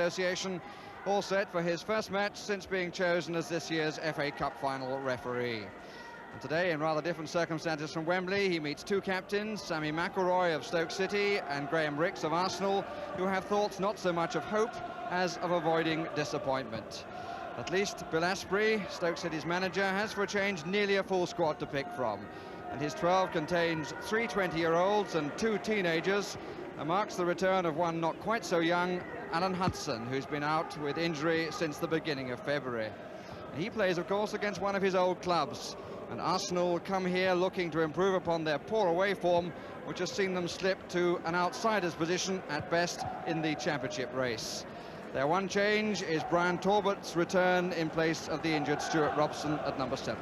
Association, all set for his first match since being chosen as this year's FA Cup final referee. And today, in rather different circumstances from Wembley, he meets two captains, Sammy McElroy of Stoke City and Graham Rix of Arsenal, who have thoughts not so much of hope as of avoiding disappointment. At least Bill Asprey, Stoke City's manager, has for a change nearly a full squad to pick from. And his 12 contains 3 20-year-olds and 2 teenagers, and marks the return of one not quite so young, Alan Hudson, who's been out with injury since the beginning of February. He plays, of course, against one of his old clubs, and Arsenal come here looking to improve upon their poor away form, which has seen them slip to an outsider's position at best in the championship race. Their one change is Brian Torbert's return in place of the injured Stuart Robson at number 7.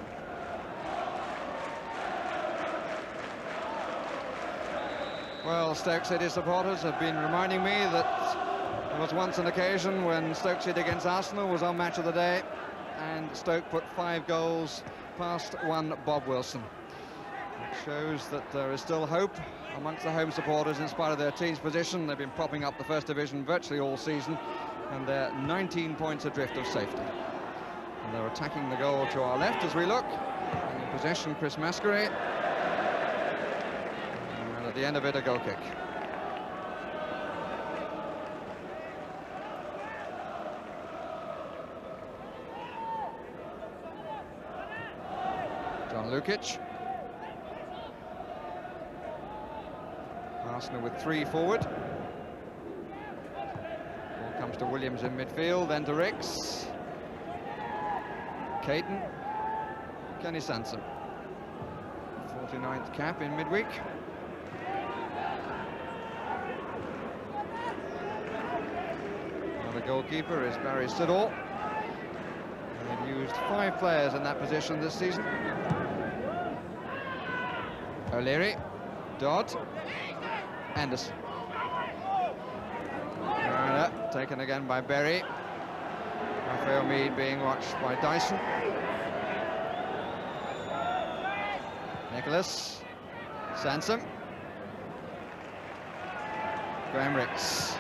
Well, Stoke City supporters have been reminding me that there was once an occasion when Stoke City against Arsenal was on Match of the Day, and Stoke put 5 goals past one Bob Wilson. It shows that there is still hope amongst the home supporters in spite of their team's position. They've been propping up the First Division virtually all season, and they're 19 points adrift of safety. And they're attacking the goal to our left as we look. And in possession, Chris Mascari. And at the end of it, a goal kick. John Lukic. Arsenal with 3 forward. Ball comes to Williams in midfield, then to Rix. Caton. Kenny Sansom. 49th cap in midweek. Another goalkeeper is Barry Siddall. And they've used 5 players in that position this season. O'Leary, Dodd, Anderson. Taken again by Berry. Raphael Mead being watched by Dyson. Nicholas, Sansom, Graham Rix.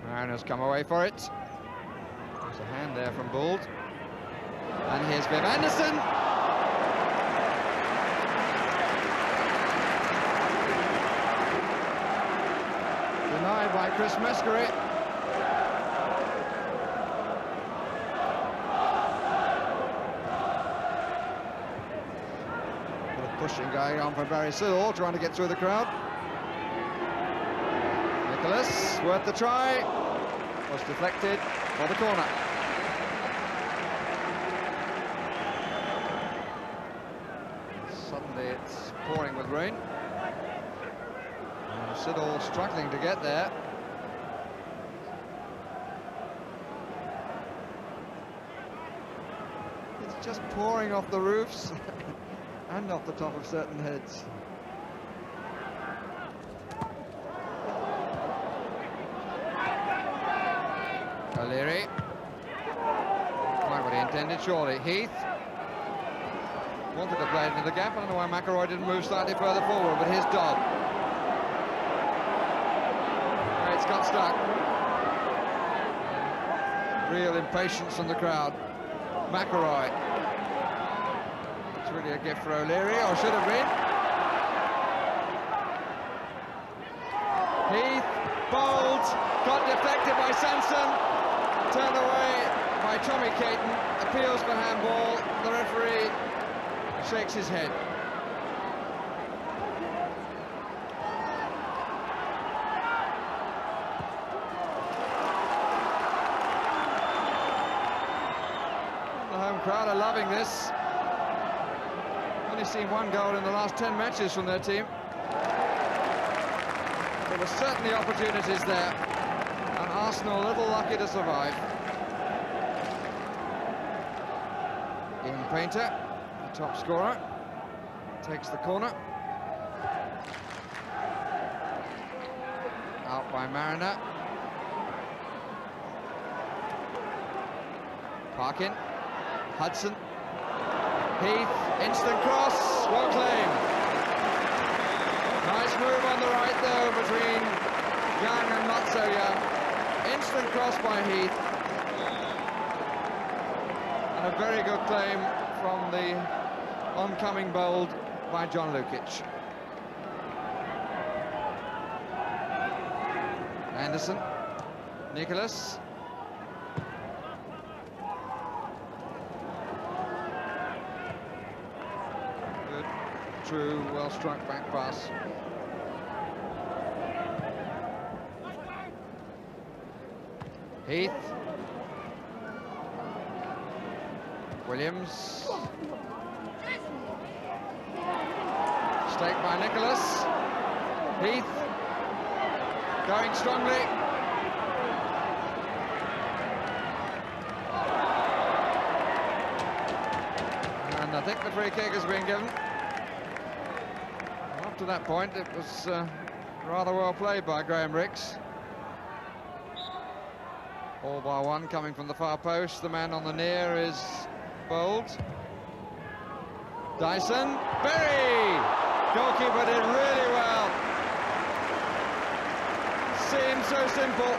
Mariners come away for it. There's a hand there from Bould. And here's Viv Anderson. Denied by Chris Mascari. Bit of pushing going on from Barry Siddall, trying to get through the crowd. Nicholas, worth the try. Was deflected for the corner. Suddenly it's pouring with rain. And Siddall struggling to get there. It's just pouring off the roofs and off the top of certain heads. O'Leary. Quite what he intended, surely. Heath. Wanted to play it into the gap. I don't know why McElroy didn't move slightly further forward, but here's Dodd. It's got stuck. Real impatience from the crowd. McElroy. It's really a gift for O'Leary, or should have been. Heath, Bould, got deflected by Sansom. Turned away by Tommy Caton. Appeals for handball. The referee shakes his head. The home crowd are loving this. Only seen 1 goal in the last 10 matches from their team. There were certainly opportunities there, and Arsenal a little lucky to survive. Ian Painter, the top scorer, takes the corner. Out by Mariner. Parkin, Hudson, Heath, instant cross, well claimed. Nice move on the right though between Young and not so young. Instant cross by Heath. And a very good claim from the oncoming bold by John Lukic. Anderson, Nicholas. Good, true, well struck back pass. Heath. Williams. Stake by Nicholas. Heath. Going strongly. And I think the free kick has been given. Up to that point, it was rather well played by Graham Ricks. All by one coming from the far post. The man on the near is Bold. Dyson. Berry! Goalkeeper did really well. Seemed so simple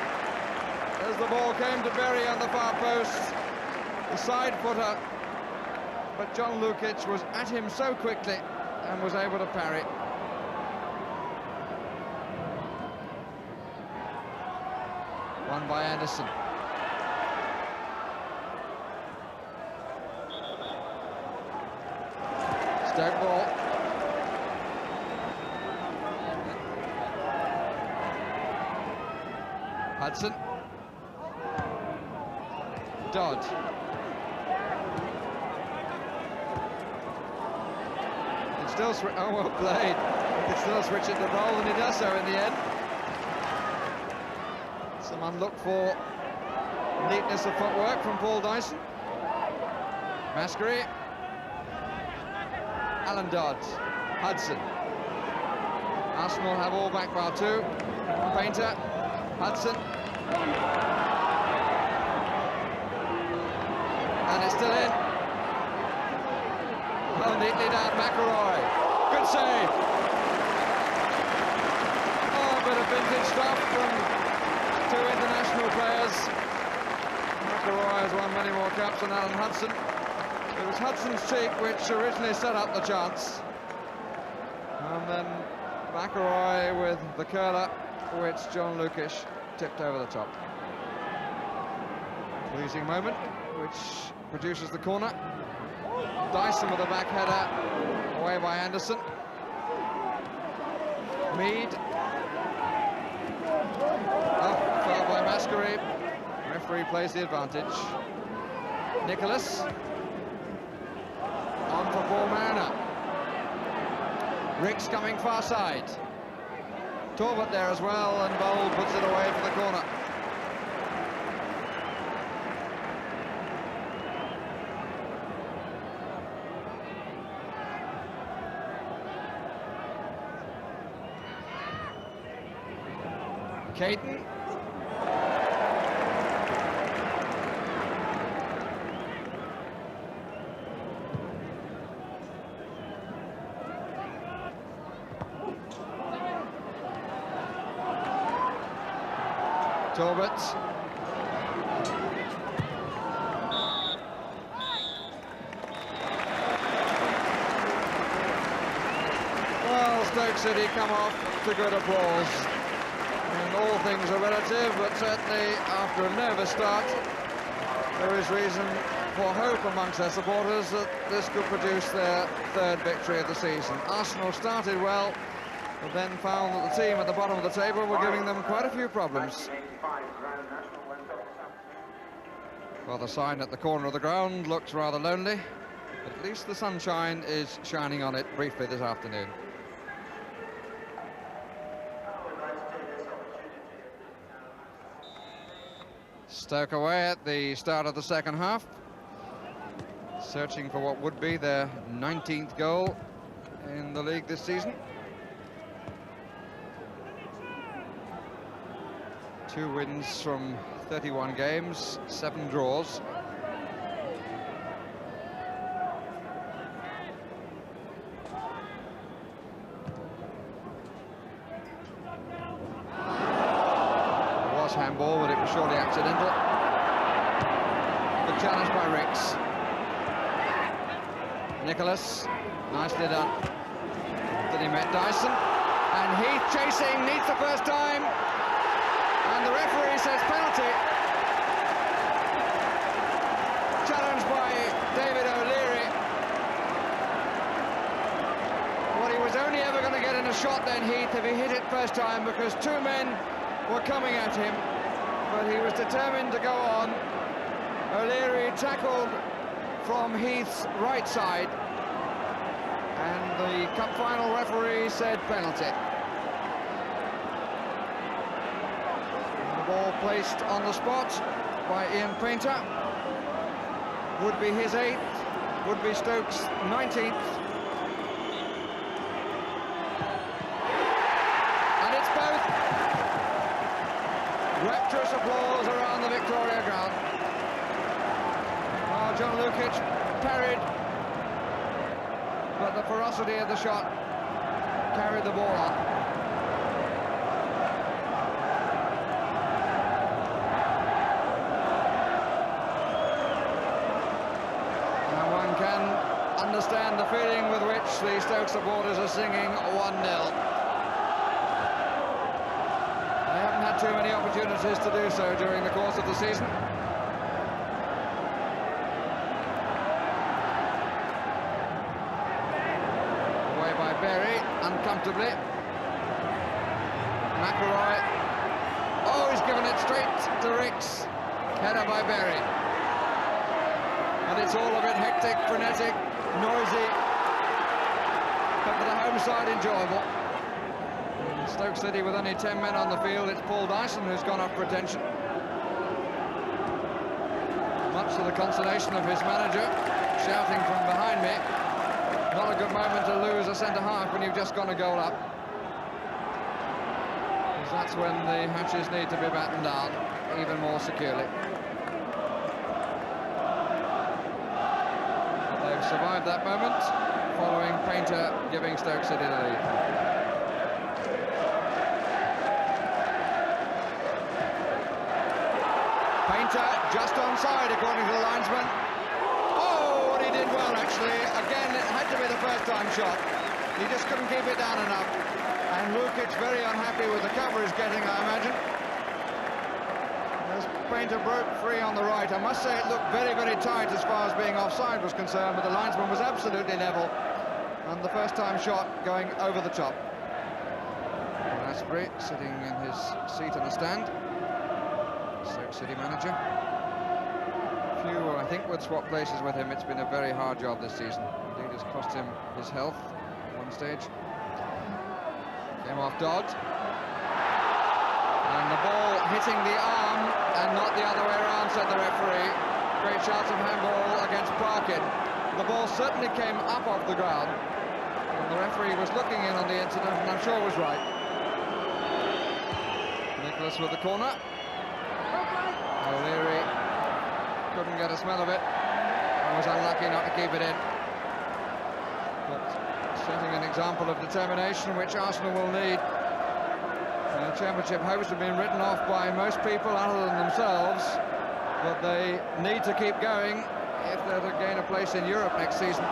as the ball came to Berry on the far post. The side footer. But John Lukic was at him so quickly and was able to parry. Won by Anderson. Stoke ball. Hudson. Dodd. It's still oh, well played. He can still switch it to roll, and he does so in the end. Some unlooked for neatness of footwork from Paul Dyson. Mascari. Alan Dodd. Hudson. Arsenal have all back bar two. Painter. Hudson. And it's still in. Well, neatly down, McElroy. Good save. Oh, a bit of vintage stuff from two international players. McElroy has won many more caps than Alan Hudson. It was Hudson's cheek which originally set up the chance. And then McElroy with the curler, which John Lukic tipped over the top. Pleasing moment, which produces the corner. Dyson with a back header, away by Anderson. Mead. Oh, foul by Mascari. Referee plays the advantage. Nicholas. On for Paul Mariner. Ricks coming far side. Talbot there as well, and Bold puts it away for the corner. Caden. Talbot. Well, Stoke City come off to good applause. And all things are relative, but certainly after a nervous start, there is reason for hope amongst their supporters that this could produce their third victory of the season. Arsenal started well, but then found that the team at the bottom of the table were giving them quite a few problems. Well, the sign at the corner of the ground looks rather lonely, but at least the sunshine is shining on it briefly this afternoon. Stoke away at the start of the second half, searching for what would be their 19th goal in the league this season. 2 wins from 31 games, 7 draws. was handball, but it was surely accidental. Good challenge by Ricks. Nicholas, nicely done. Then he met Dyson, and Heath chasing, needs the first time, and the referee says penalty. Challenged by David O'Leary. Well, he was only ever going to get in a shot then, Heath, if he hit it first time, because two men were coming at him, but he was determined to go on. O'Leary tackled from Heath's right side, and the cup final referee said penalty. The ball placed on the spot by Ian Painter. Would be his 8th, would be Stoke's 19th. And it's both. Rapturous applause around the Victoria ground. Oh, John Lukic parried, but the ferocity of the shot carried the ball on. And one can understand the feeling with which the Stoke supporters are singing 1-0. They haven't had too many opportunities to do so during the course of the season. Away by Berry, uncomfortably. McElroy. Oh, he's given it straight to Ricks. Header by Berry. And it's all a bit hectic, frenetic, noisy, but for the home side, enjoyable. Stoke City with only 10 men on the field. It's Paul Dyson who's gone up for attention. Much to the consternation of his manager, shouting from behind me. Not a good moment to lose a centre-half when you've just gone a goal up. Because that's when the hatches need to be battened down even more securely. But they've survived that moment, following Painter giving Stoke City the lead. Painter just onside, according to the linesman. Oh, and he did well, actually. Again, it had to be the first-time shot. He just couldn't keep it down enough. And Lukic's very unhappy with the cover he's getting, I imagine. As Painter broke free on the right. I must say it looked very, very tight as far as being offside was concerned, but the linesman was absolutely level. And the first-time shot going over the top. Asprey sitting in his seat in the stand. Stoke City manager. Few, I think, would swap places with him. It's been a very hard job this season. Indeed, it's cost him his health at one stage. Came off Dodd. And the ball hitting the arm and not the other way around, said the referee. Great shots of handball against Parkin. The ball certainly came up off the ground. And the referee was looking in on the incident, and I'm sure was right. Nicholas with the corner. O'Leary couldn't get a smell of it and was unlucky not to keep it in. But setting an example of determination which Arsenal will need. The Championship hopes have been written off by most people other than themselves, but they need to keep going if they're to gain a place in Europe next season.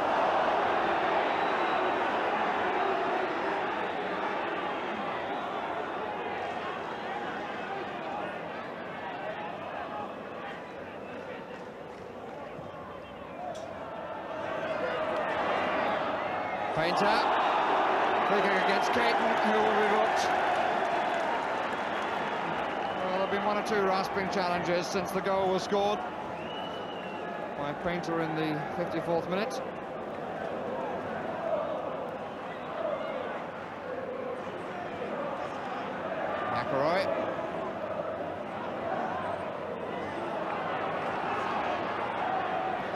Painter, free kick against Caton, who will be booked. Well, there have been one or two rasping challenges since the goal was scored by Painter in the 54th minute. McElroy.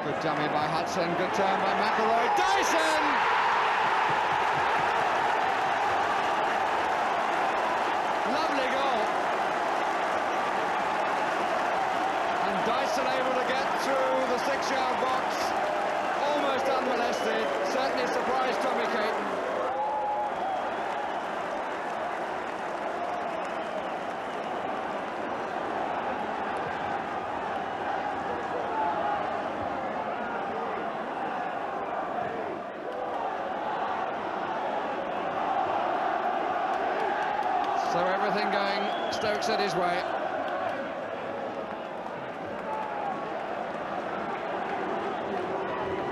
Good dummy by Hudson, good turn by McElroy. Dyson! Lovely goal. And Dyson able to get through the 6-yard box, almost unmolested. Certainly surprised Tommy Caton. So everything going Stoke City's way.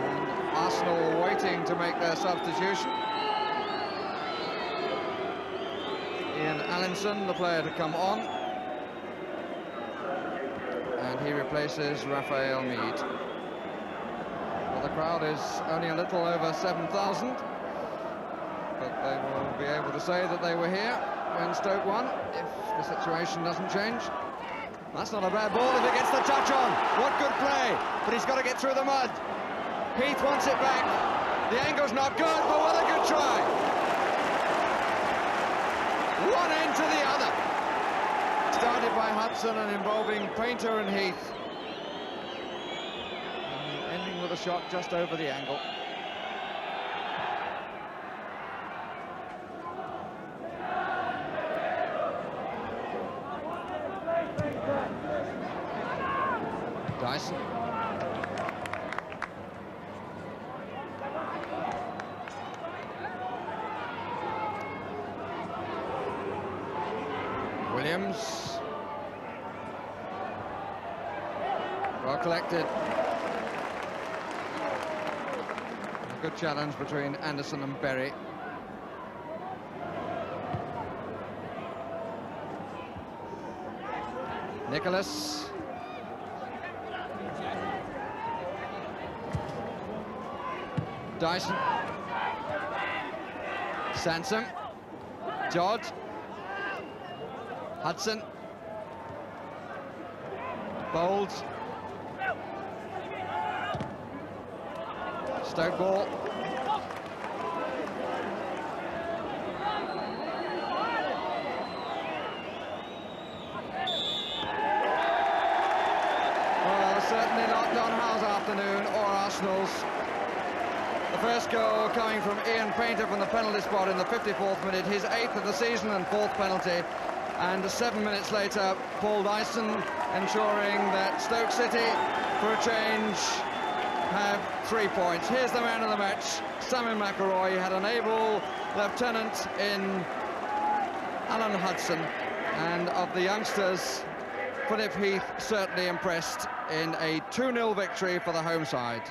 And Arsenal waiting to make their substitution. Ian Allinson, the player to come on. And he replaces Raphael Mead. Well, the crowd is only a little over 7,000. But they will be able to say that they were here when Stoke won, if the situation doesn't change. That's not a bad ball if it gets the touch on. What good play, but he's got to get through the mud. Heath wants it back. The angle's not good, but what a good try. One end to the other. Started by Hudson and involving Painter and Heath. And ending with a shot just over the angle. Dyson. Williams. Well collected. A good challenge between Anderson and Berry. Nicholas. Dyson. Sansom. Dodd. Hudson. Bold. Stoke ball. Well, certainly not Don Howe's afternoon or Arsenal's. The first goal coming from Ian Painter from the penalty spot in the 54th minute, his 8th of the season and 4th penalty. And 7 minutes later, Paul Dyson ensuring that Stoke City, for a change, have 3 points. Here's the man of the match, Sammy McIlroy. He had an able lieutenant in Alan Hudson. And of the youngsters, Philip Heath certainly impressed in a 2-0 victory for the home side.